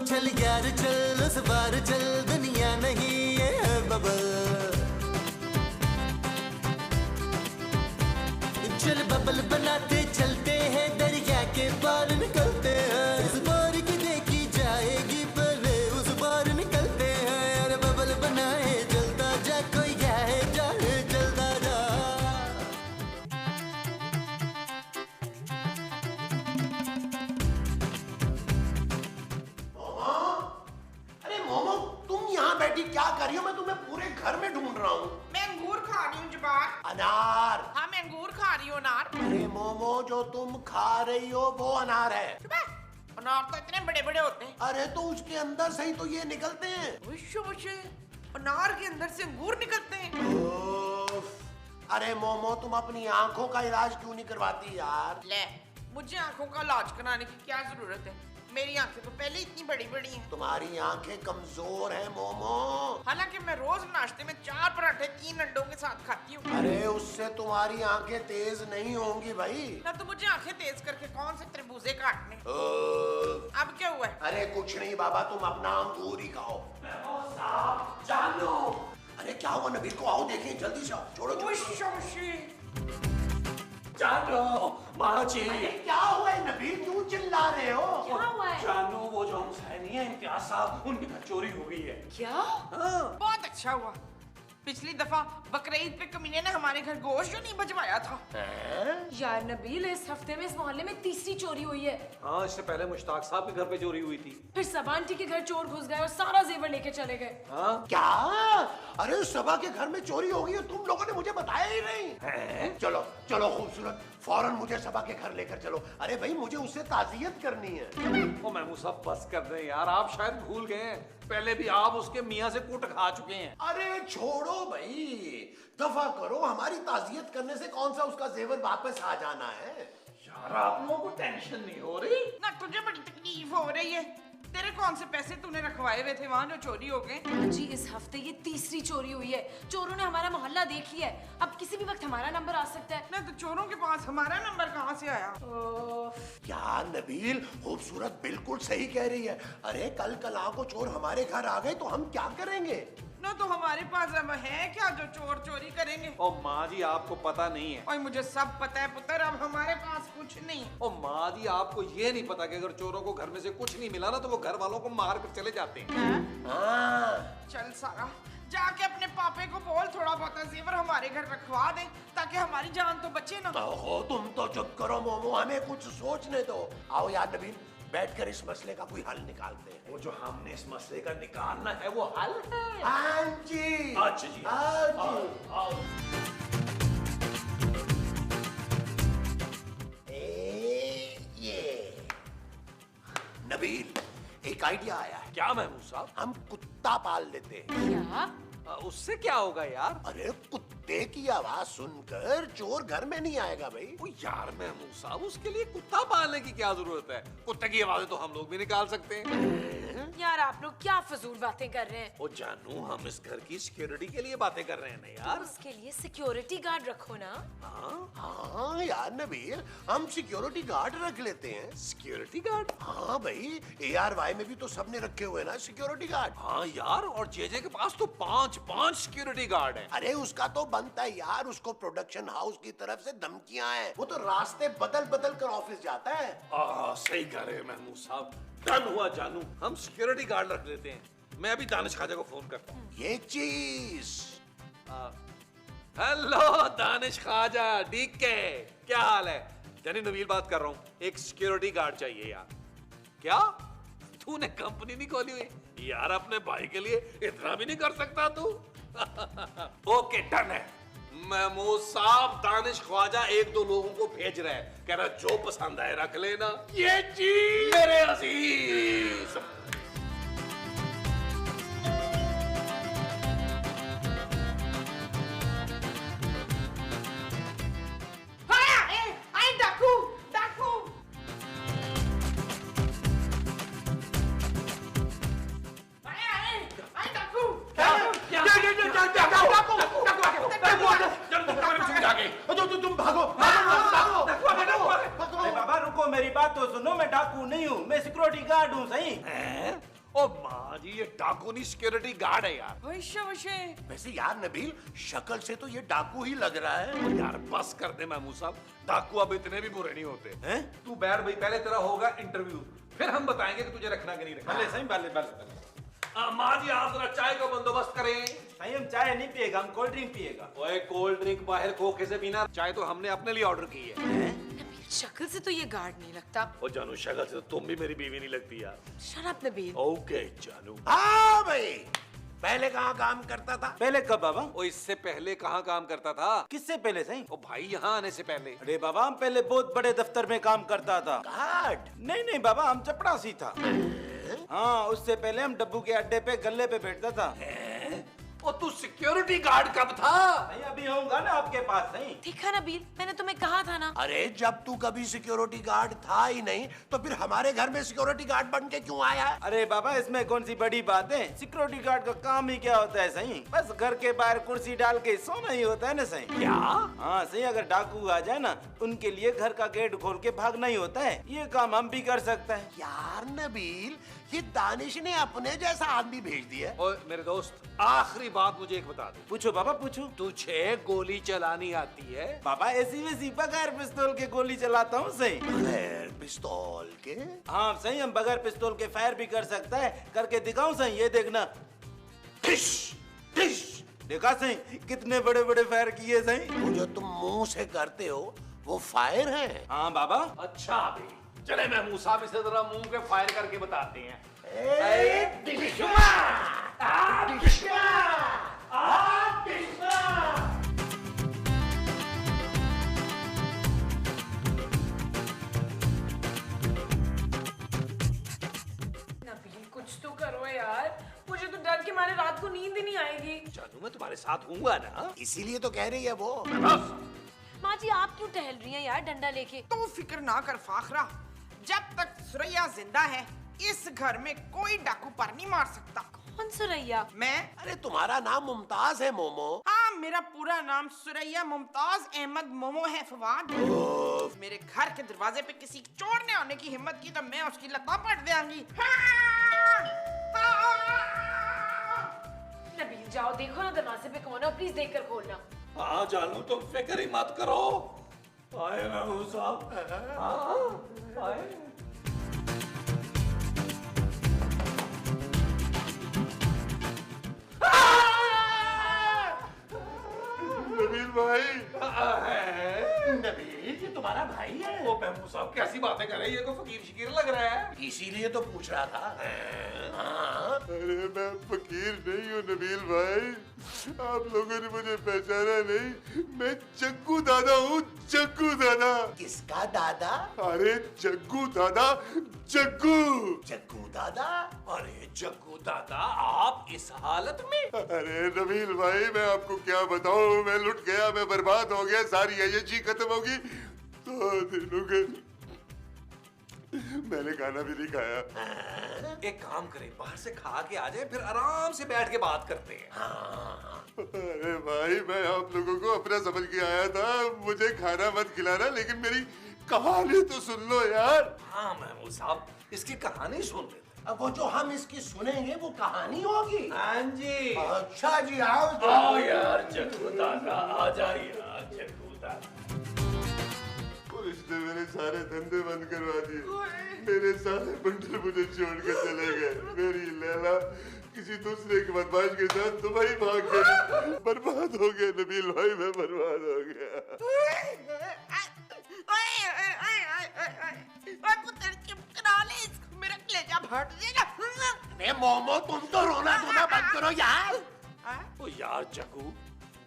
चल यार चल उस बार चल, दुनिया नहीं ये है बबल। चल बबल बनाते चलते हैं, दरिया के पार निकलते हैं। इस बार की देखी जाएगी पहले उस बार निकलते हैं। यार बबल बनाए चलता जा, कोई जाए जाए चलता जा। मोमो तुम यहाँ बैठी क्या कर रही हो? मैं तुम्हें पूरे घर में ढूंढ रहा हूँ। मैं अंगूर खा रही हूँ जबान। अनार। हाँ मैं अंगूर खा रही हूँ अनार। अरे मोमो जो तुम खा रही हो वो अनार है। अनार तो इतने बड़े बड़े होते हैं। अरे तो उसके अंदर से ही तो ये निकलते हैं। अनार के अंदर से अंगूर निकलते हैं। अरे मोमो तुम अपनी आंखों का इलाज क्यों नहीं करवाती यार? ले, मुझे आंखों का इलाज कराने की क्या जरूरत है? मेरी आंखें तो पहले इतनी बड़ी बड़ी हैं। तुम्हारी आंखें कमजोर हैं मोमो। हालांकि मैं रोज नाश्ते में 4 पराठे 3 अंडों के साथ खाती हूँ। अरे उससे तुम्हारी आंखें तेज नहीं होंगी भाई। ना तो मुझे आंखें तेज करके कौन से तरबूजे काटने। अब क्या हुआ है? अरे कुछ नहीं बाबा, तुम अपना अंगूर ही खाओ। जानो। अरे क्या हुआ नबील को? आओ देखें जल्दी से, छोड़ो जानो माँ जी। क्या हुआ है नबील, क्यों चिल्ला रहे हो? क्या हुआ है? जानो वो जो हम सैनी है इम्तियाज साहब, उनके घर चोरी हो गई है। क्या? हाँ। बहुत अच्छा हुआ। पिछली दफा बकरीद पे कमीने ने हमारे घर गोश्त जो नहीं भिजवाया था। यार नबील, इस हफ्ते में इस मोहल्ले में तीसरी चोरी हुई है। हाँ, इससे पहले मुश्ताक साहब के घर पे चोरी हुई थी। फिर सबा आंटी के घर चोर घुस गए और सारा जेवर लेके चले गए। हाँ? क्या? अरे सबा के घर में चोरी हो गई और तुम लोगों ने मुझे बताया ही नहीं। चलो चलो खूबसूरत, फौरन मुझे सबा के घर लेकर चलो। अरे भाई मुझे उससे ताज़ियत करनी है। ओ महमूद साहब बस कर दें यार, आप शायद भूल गए हैं, पहले भी आप उसके मियाँ से कूट खा चुके हैं। अरे छोड़ो भाई, दफा करो। हमारी ताज़ियत करने से कौन सा उसका जेवर वापस आ जाना है? यार आप लोगों को टेंशन नहीं हो रही? ना तुझे बड़ी तकलीफ हो रही है। तेरे कौन से पैसे तूने रखवाए हुए थे वहाँ जो चोरी हो गए? जी इस हफ्ते ये तीसरी चोरी हुई है। चोरों ने हमारा मोहल्ला देख लिया है, अब किसी भी वक्त हमारा नंबर आ सकता है। ना तो चोरों के पास हमारा नंबर कहाँ से आया? क्या नबील, खूबसूरत बिल्कुल सही कह रही है। अरे कल कला को चोर हमारे घर आ गए तो हम क्या करेंगे? ना तो हमारे पास अब है क्या जो चोर चोरी करेंगे? ओ माँ जी आपको पता नहीं है। और मुझे सब पता है पुत्र, अब हमारे पास कुछ नहीं। ओ माँ जी आपको ये नहीं पता कि अगर चोरों को घर में से कुछ नहीं मिला ना तो वो घर वालों को मार कर चले जाते हैं। चल सारा, जाके अपने पापे को बोल थोड़ा बहुत जेवर हमारे घर रखवा दे ताकि हमारी जान तो बचे ना। ओहो तुम तो चुप करो मोमो, हमें कुछ सोचने दो। आओ यार नबील, बैठकर इस मसले का कोई हल निकालते हैं। वो जो हमने इस मसले का निकालना है वो हल है। हाँ जी। अच्छा जी। हाँ जी। आओ। ये नबील, एक आइडिया आया है। क्या महमूद साहब? हम कुत्ता पाल लेते हैं। क्या? उससे क्या होगा यार? अरे कुत्ते की आवाज सुनकर चोर घर में नहीं आएगा भाई। ओ यार महमूद साहब, उसके लिए कुत्ता पालने की क्या जरूरत है? कुत्ते की आवाजें तो हम लोग भी निकाल सकते हैं। यार आप लोग क्या फजूल बातें कर रहे हैं? ओ जानू, हम इस घर की सिक्योरिटी के लिए बातें कर रहे हैं ना यार। उसके लिए सिक्योरिटी गार्ड रखो ना। हाँ यार नबील, हम सिक्योरिटी गार्ड रख लेते हैं। Security guard? हाँ भाई, ARY में भी तो सबने रखे हुए ना सिक्योरिटी गार्ड। हाँ यार, और जेजे के पास तो पांच सिक्योरिटी गार्ड हैं। अरे उसका तो बनता है यार, उसको प्रोडक्शन हाउस की तरफ से धमकियां हैं। वो तो रास्ते बदल बदल कर ऑफिस जाता है। सही कह रहे हैं महमूद साहब। डन हुआ जानू, हम सिक्योरिटी गार्ड रख लेते हैं। मैं अभी दानिश खाजा को फोन करता हूँ। ये चीज। हेलो दानिश खाजा, डीके, क्या हाल है? यानी नबील बात कर रहा हूँ, एक सिक्योरिटी गार्ड चाहिए यार। क्या तूने कंपनी नहीं खोली हुई यार? अपने भाई के लिए इतना भी नहीं कर सकता तू? ओके डन है। महमूद साहब, दानिश ख्वाजा 1-2 लोगों को भेज रहा है, कह रहा जो पसंद आए रख लेना। ये चीज मेरे अजीज। डाकू डाकू। तुम भागो। बाबा रुको, मेरी बात तो सुनो, मैं डाकू नहीं हूँ, मैं सिक्योरिटी गार्ड हूँ। सही? ओ माँ जी, ये डाकू नहीं सिक्योरिटी गार्ड है यार। वैसे यार नबील, शक्ल से तो ये डाकू ही लग रहा है। यार बस कर दे महमूद साहब, डाकू अब इतने भी बुरे नहीं होते हैं? तू बैठ भाई, पहले तेरा होगा इंटरव्यू, फिर हम बताएंगे कि तुझे रखना कि नहीं रखना। भले सही, भले। माँ जी आप जरा चाय का बंदोबस्त करें। सही, हम चाय नहीं पिएगा, हम कोल्ड ड्रिंक पिएगा। ओए कोल्ड ड्रिंक बाहर खोखे से पीना, चाय तो हमने अपने लिए ऑर्डर की है। नबील, शक्ल से तो ये गार्ड नहीं लगता। ओ जानू, शक्ल से तो तुम भी मेरी बीवी नहीं लगती यार। Shut up Nabeel. ओके जानू। हाँ भाई, पहले कहाँ काम करता था? पहले कब बाबा? ओ इससे पहले कहाँ काम करता था? किससे पहले सही? ओ भाई यहाँ आने से पहले। अरे बाबा, हम पहले बहुत बड़े दफ्तर में काम करता था। गार्ड? नहीं बाबा, हम चपड़ासी था। हाँ, उससे पहले हम डब्बू के अड्डे पे गल्ले पे बैठता था। ओ तू सिक्योरिटी गार्ड कब था? नहीं, अभी होऊंगा ना आपके पास। नहीं देखा नबील, मैंने तुम्हें कहा था ना। अरे जब तू कभी सिक्योरिटी गार्ड था ही नहीं तो फिर हमारे घर में सिक्योरिटी गार्ड बन के क्यों आया? अरे बाबा, इसमें कौन सी बड़ी बात है? सिक्योरिटी गार्ड का काम ही क्या होता है सही? बस घर के बाहर कुर्सी डाल के सोना ही होता है ना सही। क्या? हाँ सही, अगर डाकू आ जाए ना, उनके लिए घर का गेट खोल के भागना ही होता है। ये काम हम भी कर सकते हैं। यार नबील, ये दानिश ने अपने जैसा आदमी भेज दिया। ओ मेरे दोस्त, आखिरी बात मुझे एक बता दे, पूछो बाबा, पूछो। तुझे गोली चलानी आती है? बाबा, ऐसी वैसी बगैर पिस्तौल के गोली चलाता हूँ सही। बगैर पिस्तौल के? हाँ सही, हम बगैर पिस्तौल के फायर भी कर सकता है। करके दिखाऊं सही? ये देखना। टिश टिश। देखा सही कितने बड़े बड़े फायर किए सही? वो जो तुम मुंह से करते हो वो फायर है? हाँ बाबा। अच्छा भाई, चले महमूद साहब इसे जरा मुंह के फायर करके बताते हैं। नबील, कुछ तो करो यार, मुझे तो डर के मारे रात को नींद ही नहीं आएगी। जानू, मैं तुम्हारे साथ हूँगा ना। इसीलिए तो कह रही है वो। माँ जी, आप क्यों टहल रही हैं यार डंडा लेके? तू फिक्र ना कर फाखरा, जब तक सुरैया जिंदा है इस घर में कोई डाकू पर नहीं मार सकता। कौन सुरैया? मैं? अरे तुम्हारा नाम मुमताज है मोमो। हाँ, मेरा पूरा नाम सुरैया मुमताज अहमद मोमो है फवाद। मेरे घर के दरवाजे पे किसी चोर ने आने की हिम्मत की तो मैं उसकी लता पट देंगी। नबील, जाओ देखो ना दरवाजे पे कौन है, प्लीज देख कर खोलना। हाँ जानू, तुम फिक्र ही मत करो। आए महमूद साहब, आए। नबील भाई। नबील, ये तुम्हारा भाई है? ओ महमूद साहब, कैसी बातें कर रहे हैं? ये को फकीर शकीर लग रहा है। इसीलिए तो पूछ रहा था। हाँ। अरे मैं फकीर नहीं हूँ नबील भाई, आप लोगों ने मुझे पहचाना नहीं। मैं जग्गू दादा हूँ, जग्गू दादा। किसका दादा? अरे जग्गू दादा, जग्गू। जग्गू दादा? अरे जग्गू दादा, आप इस हालत में? अरे नबील भाई, मैं आपको क्या बताऊँ, मैं लुट गया, मैं बर्बाद हो गया, सारी अय्याशी खत्म होगी। 2 दिन हो गए, मैंने खाना भी नहीं खाया। एक काम करें, बाहर से खा के आ जाए, फिर आराम से बैठ के बात करते हैं। अरे भाई, मैं आप लोगों को अपना समझ के आया था, मुझे खाना मत खिलाना, लेकिन मेरी कहानी तो सुन लो यार। हाँ महमूद साहब, इसकी कहानी सुन लेते। अब वो जो हम इसकी सुनेंगे वो कहानी होगी। हाँ जी। अच्छा जी, आओ आओ यार जग्गू दादा, आ जाइए यार जग्गू दादा। पुलिस ने मेरे सारे धंधे बंद करवा दिए, मेरे सारे बंडल मुझे छोड़ के चले गए। मेरी लैला किसी दूसरे के बदमाश के साथ दुबई भाग गई, बर्बाद हो गया नबील भाई, मैं बर्बाद हो गया। मेरा कलेजा फट देगा। मोमो, तुम तो रोना धोना बंद करो यार। ओ यार जग्गू,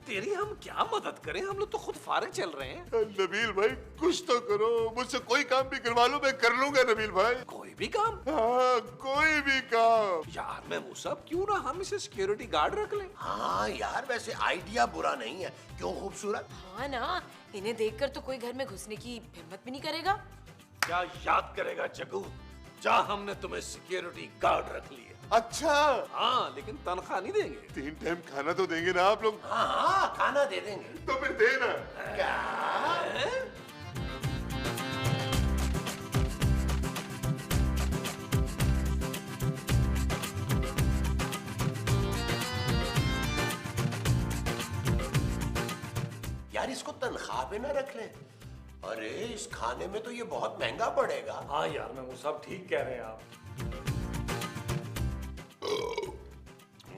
तेरी हम क्या मदद करें? हम लोग तो खुद फारिग चल रहे हैं। नबील भाई कुछ तो करो, मुझसे कोई काम भी करवा लो, मैं कर लूंगा नबील भाई। कोई भी काम? हाँ, कोई भी काम। यार महमूद साहब, क्यों ना हम इसे सिक्योरिटी गार्ड रख लें? हाँ यार, वैसे आइडिया बुरा नहीं है। क्यों खूबसूरत? हाँ ना, इन्हें देखकर तो कोई घर में घुसने की हिम्मत भी नहीं करेगा। क्या याद करेगा जग्गू, जहाँ हमने तुम्हें सिक्योरिटी गार्ड रख लिया। अच्छा, हाँ, लेकिन तनख्वाह नहीं देंगे। 3 टाइम खाना तो देंगे ना आप लोग? हाँ हाँ, खाना दे देंगे। तो फिर देना। क्या? यार इसको तनख्वाह पे ना रख ले। अरे इस खाने में तो ये बहुत महंगा पड़ेगा। हाँ यार मैं वो सब ठीक कह रहे हैं आप।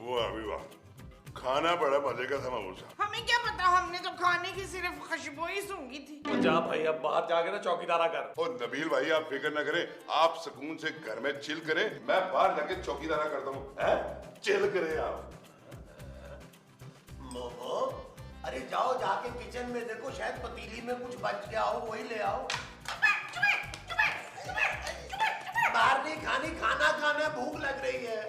वाह भी वाह, खाना बड़ा मजे का था मामू साहब। हमें क्या पता, हमने तो खाने की सिर्फ खुशबू ही सूंघी थी। तो जा भाई अब बाहर जाके ना चौकीदारा कर। और नबील भाई आप फिक्र ना करें, आप सुकून से घर में चिल करें, मैं बाहर जाके चौकीदारा करता हूँ। चिल करें आप। मोमो, अरे जाओ जाके किचन में देखो, शायद पतीली में कुछ बच गया हो, वही ले आओ। बाहर नहीं खानी, खाना खाना, भूख लग रही है।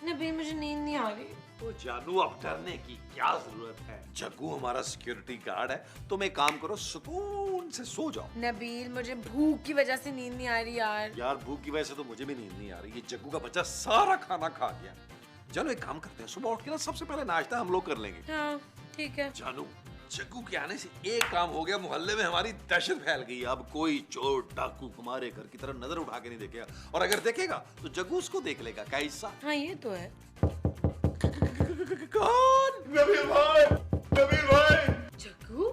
नबील मुझे नींद नहीं आ रही। तो जानू अब डरने की क्या जरूरत है? जग्गू हमारा सिक्योरिटी गार्ड है। तुम एक काम करो, सुकून से सो जाओ। नबील मुझे भूख की वजह से नींद नहीं आ रही यार। यार भूख की वजह से तो मुझे भी नींद नहीं आ रही। ये जग्गू का बच्चा सारा खाना खा गया। चलो एक काम करते हैं, सुबह उठ के ना सबसे पहले नाश्ता हम लोग कर लेंगे। हाँ ठीक है। जानू जग्गू के आने से एक काम हो गया, मोहल्ले में हमारी दहशत फैल गई। अब कोई चोर डाकू हमारे घर की तरफ नजर उठा के नहीं देखेगा, और अगर देखेगा तो जग्गू उसको देख लेगा। कैसा? हाँ ये तो है। कौन? नबील भाई, नबील भाई। जग्गू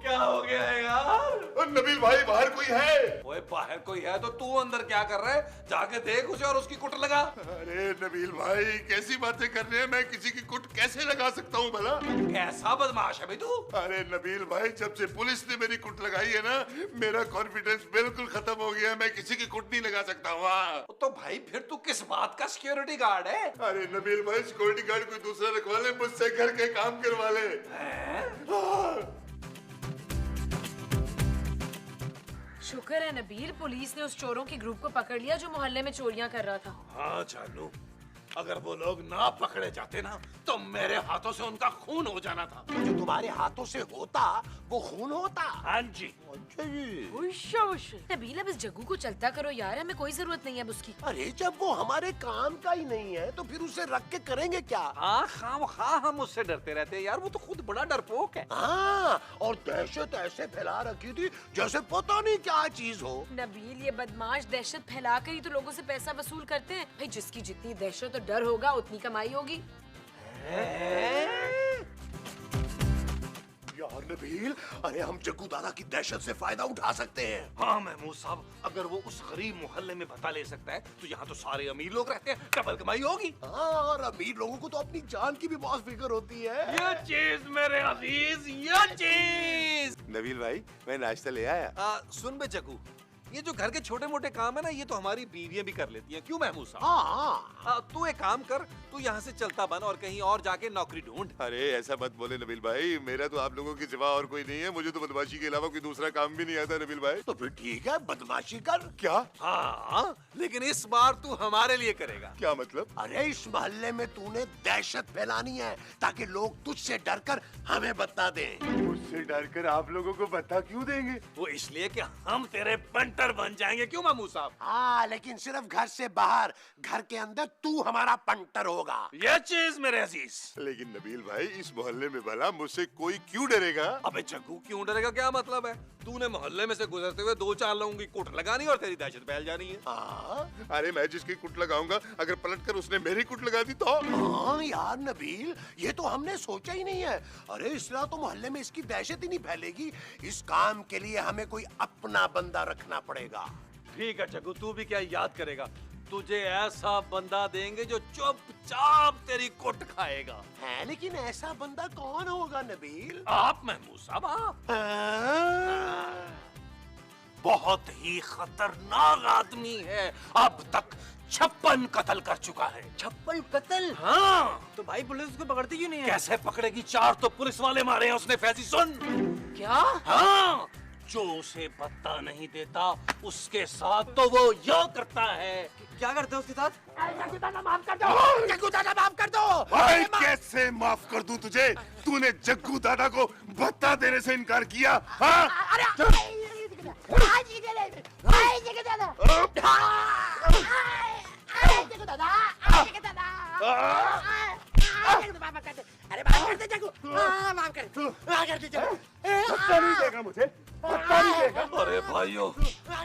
क्या हो गया है यार? और नबील भाई बाहर कोई है? ओए बाहर कोई है तो तू अंदर क्या कर रहा है? जाके देख उसे और उसकी कुट लगा। अरे नबील भाई कैसी बातें कर रहे हैं, मैं किसी की कुट कैसे लगा सकता हूँ भला? कैसा बदमाश है भाई तू? अरे नबील भाई जब से पुलिस ने मेरी कुट लगाई है ना, मेरा कॉन्फिडेंस बिल्कुल खत्म हो गया है, मैं किसी की कुट नहीं लगा सकता हूँ। तो भाई फिर तू किस बात का सिक्योरिटी गार्ड है? अरे नबील भाई सिक्योरिटी गार्ड कोई दूसरा रखवा ले, मुझसे घर के काम करवा ले। शुक्र है नबील, पुलिस ने उस चोरों के ग्रुप को पकड़ लिया जो मोहल्ले में चोरियां कर रहा था। हाँ जानू, अगर वो लोग ना पकड़े जाते ना तो मेरे हाथों से उनका खून हो जाना था। जो तुम्हारे हाथों से होता वो खून होता। हाँ जी। अच्छा जी। नबील अब इस जग्गू को चलता करो यार, हमें कोई जरूरत नहीं है अब उसकी। अरे जब वो हमारे काम का ही नहीं है तो फिर उसे रख के करेंगे क्या? हाँ खामखा हम उससे डरते रहते हैं यार, वो तो खुद बड़ा डरपोक है। हाँ, और दहशत ऐसे फैला रखी थी जैसे पता नहीं क्या चीज हो। नबील ये बदमाश दहशत फैला कर ही तो लोगों से पैसा वसूल करते हैं। भाई जिसकी जितनी दहशत और डर होगा उतनी कमाई होगी। यार नबील, अरे हम जग्गू दादा की दहशत से फायदा उठा सकते हैं। हाँ महमूद साहब, अगर वो उस गरीब मोहल्ले में पता ले सकता है तो यहाँ तो सारे अमीर लोग रहते हैं, डबल कमाई होगी। हाँ, और अमीर लोगों को तो अपनी जान की भी बहुत फिक्र होती है। ये चीज मेरे अजीज, ये चीज। नबील भाई मैं नाश्ता ले आया। सुन बे जग्गू, ये जो घर के छोटे मोटे काम है ना, ये तो हमारी बीवियां भी कर लेती हैं। क्यों महमूद साहब? हाँ, तू एक काम कर, तू यहाँ से चलता बन और कहीं और जाके नौकरी ढूंढ। अरे ऐसा मत बोले नबील भाई, मेरा तो आप लोगों के सिवा और कोई नहीं है, मुझे तो बदमाशी के अलावा कोई दूसरा काम भी नहीं आता नबील भाई। तो फिर ठीक है, बदमाशी कर। क्या? हाँ लेकिन इस बार तू हमारे लिए करेगा। क्या मतलब? अरे इस मोहल्ले में तूने दहशत फैलानी है ताकि लोग तुझसे डरकर हमें बता दें। मुझसे डरकर आप लोगों को बता क्यों देंगे? वो इसलिए कि हम तेरे बंटर बन जाएंगे। क्यों महमूद साहब? हाँ, लेकिन सिर्फ घर से बाहर, घर के अंदर तू हमारा पंटर होगा। ये चीज मेरे अजीज। लेकिन नबील भाई इस मोहल्ले में भला मुझसे कोई क्यों डरेगा? अबे जग्गू क्यों डरेगा? क्या मतलब है? तूने मोहल्ले में से गुजरते हुए 2-4 लोगों की कुट लगानी और तेरी दहशत फैल जानी है। हाँ, अरे मैं जिसकी कुट लगाऊंगा, अगर पलटकर उसने मेरी कुट लगा दी तो? हाँ यार नबील, ये तो हमने सोचा ही नहीं है। अरे इस तरह तो मोहल्ले में इसकी दहशत ही नहीं फैलेगी। इस काम के लिए हमें कोई अपना बंदा रखना पड़ेगा। ठीक है जग्गू, तू भी क्या याद करेगा, तुझे ऐसा बंदा देंगे जो चुपचाप तेरी कुट खाएगा। है, लेकिन ऐसा बंदा कौन होगा नबील? आप महमूद साहब, आप बहुत ही खतरनाक आदमी है। अब तक 56 कत्ल कर चुका है। 56 कत्ल? हाँ। तो भाई पुलिस उसको पकड़ती क्यों नहीं है? कैसे पकड़ेगी? 4 तो पुलिस वाले मारे हैं उसने। फैजी सुन। क्या? हाँ, जो उसे पत्ता नहीं देता उसके साथ तो वो यो करता है। क्या करते हैं उसके साथ? जग्गू दादा माफ कर दो, जग्गू दादा माफ कर दो। भाई कैसे माफ कर दूं तुझे? तूने जग्गू दादा को भत्ता देने से इनकार किया। हाँ? अरे माफ कर दे जग्गू, माफ कर दे जग्गू। भत्ता नहीं देगा मुझे? अरे भाइयों,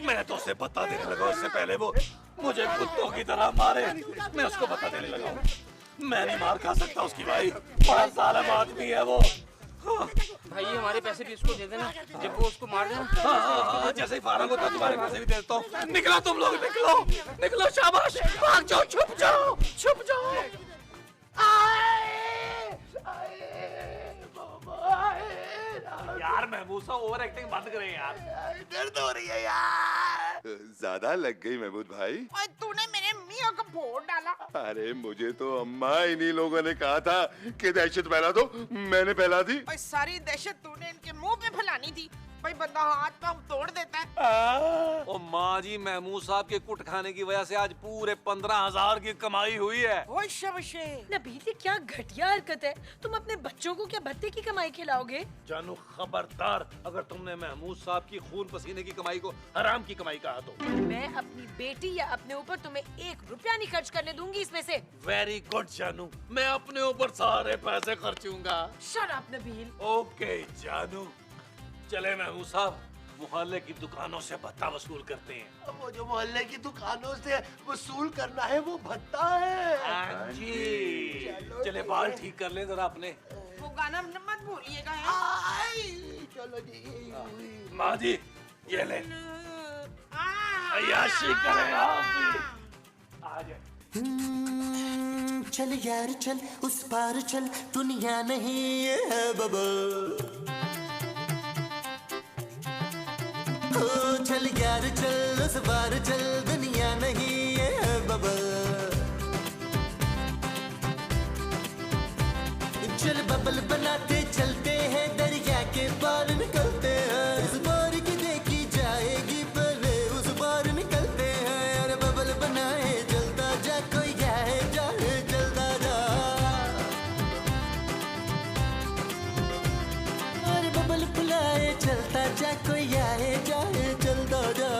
मैं तो उसे बता देने लगा उससे पहले वो मुझे कुत्तों की तरह मारे। मैं उसको बता देने लगा हूँ। मैं नहीं मार खा सकता उसकी भाई, बड़ा जालिम आदमी है वो। भाई हमारे पैसे भी उसको दे देना, जब वो उसको मार देना। हाँ, जैसे ही फारग होता तुम्हारे पैसे भी दे देता हूँ। निकलो तुम लोग, निकलो निकलो, शाबाश, भाग जाओ, छुप जाओ, छुप जाओ। यार महमूद साहब, ओवर एक्टिंग बंद करें यार, दर्द हो रही है यार। ज्यादा लग गई महमूद भाई। ओए तूने मेरे मियां को फोड़ डाला। अरे मुझे तो अम्मा इन्हीं लोगों ने कहा था कि दहशत फैला दो, मैंने फैला दी। ओए सारी दहशत तूने इनके मुंह पे फैलानी थी। भाई बंदा हाथ पांव तोड़ देता है। ओ माँ जी, महमूद साहब के कुट खाने की वजह से आज पूरे 15,000 की कमाई हुई है। ओए शबशे। नबील, ये क्या घटिया हरकत है। तुम अपने बच्चों को क्या भत्ते की कमाई खिलाओगे? जानू खबरदार, अगर तुमने महमूद साहब की खून पसीने की कमाई को हराम की कमाई कहा तो मैं अपनी बेटी या अपने ऊपर तुम्हें 1 रुपया नहीं खर्च करने दूंगी इसमें से। वेरी गुड जानू, मैं अपने ऊपर सारे पैसे खर्चूंगा। Shut up Nabeel. ओके जानू, चले महमूद साहब, मोहल्ले की दुकानों से भत्ता वसूल करते हैं। वो जो मोहल्ले की दुकानों से वसूल करना है वो भत्ता है। हाँ जी, चले बाल ठीक कर ले जरा अपने। वो गाना मत भूलिएगा। चलो जी। माँ जी, ये ले, अय्याशी करें आप भी। आ जाए। चल यार चल, उस पार चल, दुनिया नहीं ये है बबल। चल यार चल, उस पार चल, दुनिया नहीं ये है बबल। चल बबल बनाते चलते हैं, दरिया के पार निकलते हैं। इस बार की देखी जाएगी पहले उस पार निकलते हैं। अरे बबल बनाए जलता जा, कोई जाए जाए जलता जा। अरे बबल बुलाए चलता जा, कोई आए जाए जलता जा।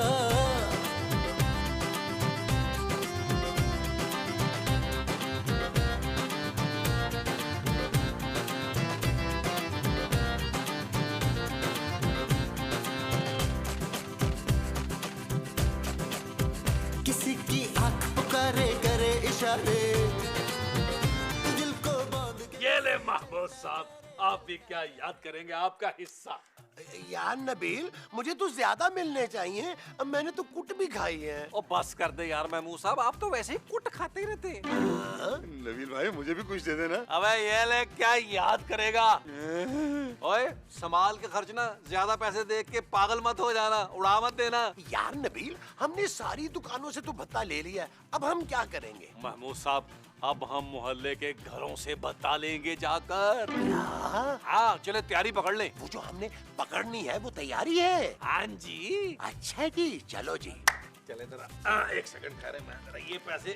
किसी की आंख पुकारे करे इशारे, दिल को बांध के। ये ले महमूद साहब, आप भी क्या याद करेंगे आपका हिस्सा। यार नबील, मुझे तो ज्यादा मिलने चाहिए, मैंने तो कुट भी खाई है। ओ बस कर दे यार महमूद साहब, आप तो वैसे ही कुट खाते ही रहते हैं। नबील भाई मुझे भी कुछ दे देना। अबे ये ले, क्या याद करेगा। ओए संभाल के खर्चना, ज्यादा पैसे देख के पागल मत हो जाना, उड़ा मत देना। यार नबील, हमने सारी दुकानों से तो भत्ता ले लिया, अब हम क्या करेंगे? महमूद साहब, अब हम मोहल्ले के घरों से भत्ता लेंगे जाकर। हाँ, चले तैयारी पकड़ लें। वो जो हमने पकड़नी है वो तैयारी है। हाँ जी। अच्छा जी, चलो जी। चले जरा, एक सेकंड ठहरे, मैं जरा ये पैसे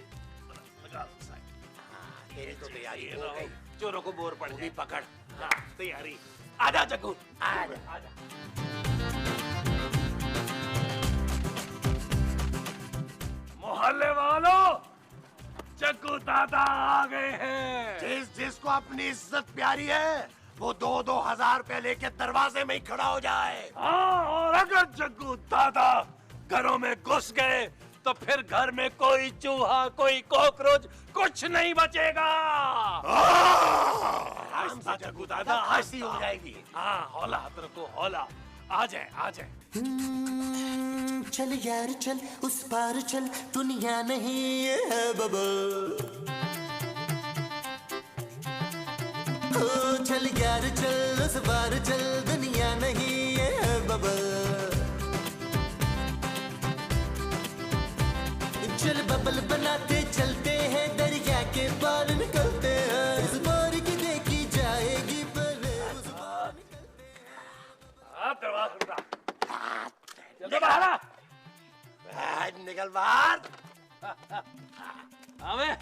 लगा दूं साइड। तेरी तो तैयारी ये हो रहो, गई। चोरों को बोर पड़ भी जाए। पकड़। हाँ, तैयारी। आजा जग्गू, आजा। मोहल्ले वालों, जग्गू दादा आ गए हैं। जिसको अपनी इज्जत प्यारी है वो 2-2 हजार रुपए लेके दरवाजे में ही खड़ा हो जाए। हाँ, और अगर जग्गू दादा घरों में घुस गए तो फिर घर में कोई चूहा, कोई कॉकरोच, कुछ नहीं बचेगा। आहिस्ता जग्गू दादा, हंसी हो जाएगी। हाँ, हौला हाथ रखो, हौला। आ जाए, आ जाए। चल यार चल, उस पार चल, दुनिया नहीं ये है बबल। चल यार चल, उस पार चल, दुनिया नहीं ये है बबल। चल बबल बनाते चलते हैं, दरिया के पार निकलते हैं। इस बार की देखी जाएगी पहले उस पार निकलते हैं। दरवाजा खुला। जल्दी बाहर आ। निकल बाहर। हमें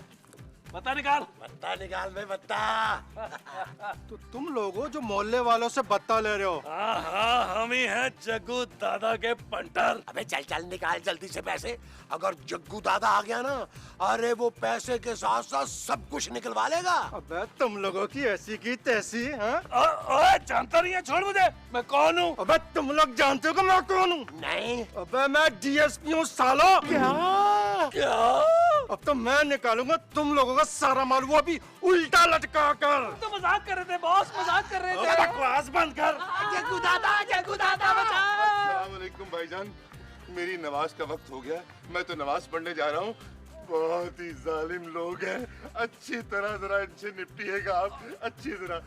पता निकाल। पता निकाल बे बत्ता। तो तुम लोग हो जो मोहल्ले वालों से बत्ता ले रहे हो? हाँ हम ही हैं जग्गू दादा के पंटर। अबे चल चल निकाल जल्दी से पैसे। अगर जग्गू दादा आ गया ना, अरे वो पैसे के साथ साथ सब कुछ निकलवा लेगा। अबे तुम लोगों की ऐसी की तैसी, हाँ? ओए जानता नहीं है, छोड़ मुझे, मैं कौन हूँ? अबे तुम लोग जानते हो कि मैं कौन हूँ? नहीं। अबे मैं डीएसपी हूँ सालो। क्या? अब तो मैं निकालूंगा तुम लोगों का सारा माल, वो भी उल्टा लटका कर। तो मजाक कर रहे थे बॉस, मजाक कर रहे थे। बकवास बंद कर। जग्गू दादा बचा। अस्सलाम वालेकुम भाईजान, मेरी नमाज का वक्त हो गया, मैं तो नमाज पढ़ने जा रहा हूँ। बहुत ही जालिम लोग हैं, अच्छी तरह जरा इनसे निपटिएगा आप, अच्छी तरह।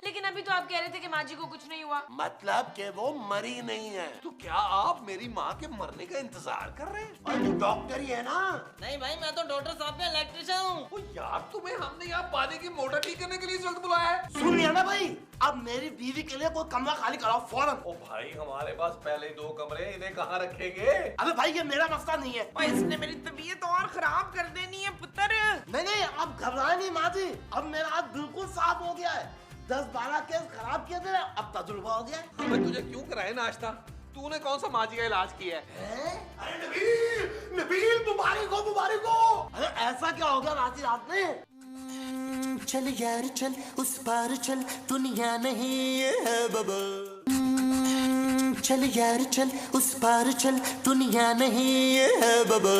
लेकिन अभी तो आप कह रहे थे कि माँ जी को कुछ नहीं हुआ। मतलब कि वो मरी नहीं है। तो क्या आप मेरी माँ के मरने का इंतजार कर रहे हैं? और तू डॉक्टर ही है ना? नहीं भाई, मैं तो डॉक्टर साहब का इलेक्ट्रिशियन हूँ। ओ यार, तुम्हें हमने यहाँ पानी की मोटर ठीक करने के लिए इस वक्त बुलाया है। सुन लिया ना भाई, अब मेरी बीवी के लिए कोई कमरा खाली कराओ फौरन। ओ भाई, हमारे पास पहले 2 कमरे, इन्हें कहाँ रखेंगे? अबे भाई ये मेरा मसला नहीं है। और इसने मेरी तबीयत और खराब कर देनी है पुत्र। नहीं, अब घबराए नहीं माँ जी, अब मेरा हाथ बिल्कुल साफ हो गया है। 10-12 केस खराब किए थे, अब तजुर्बा हो गया है। मैं तुझे क्यों कराए नाश्ता? तूने कौन सा माँ जी का इलाज किया है? अरे नबील, नबील मुबारक हो। अरे ऐसा क्या हो गया रात रात में? चल यार चल उस पार चल, दुनिया नहीं ये है बबा। चल यार चल उस पार चल, दुनिया नहीं ये है बबा।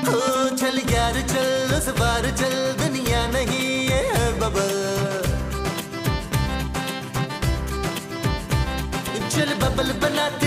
ओ चल यार चल उस पार चल, दुनिया नहीं ये है बबा। चल बबल बनाते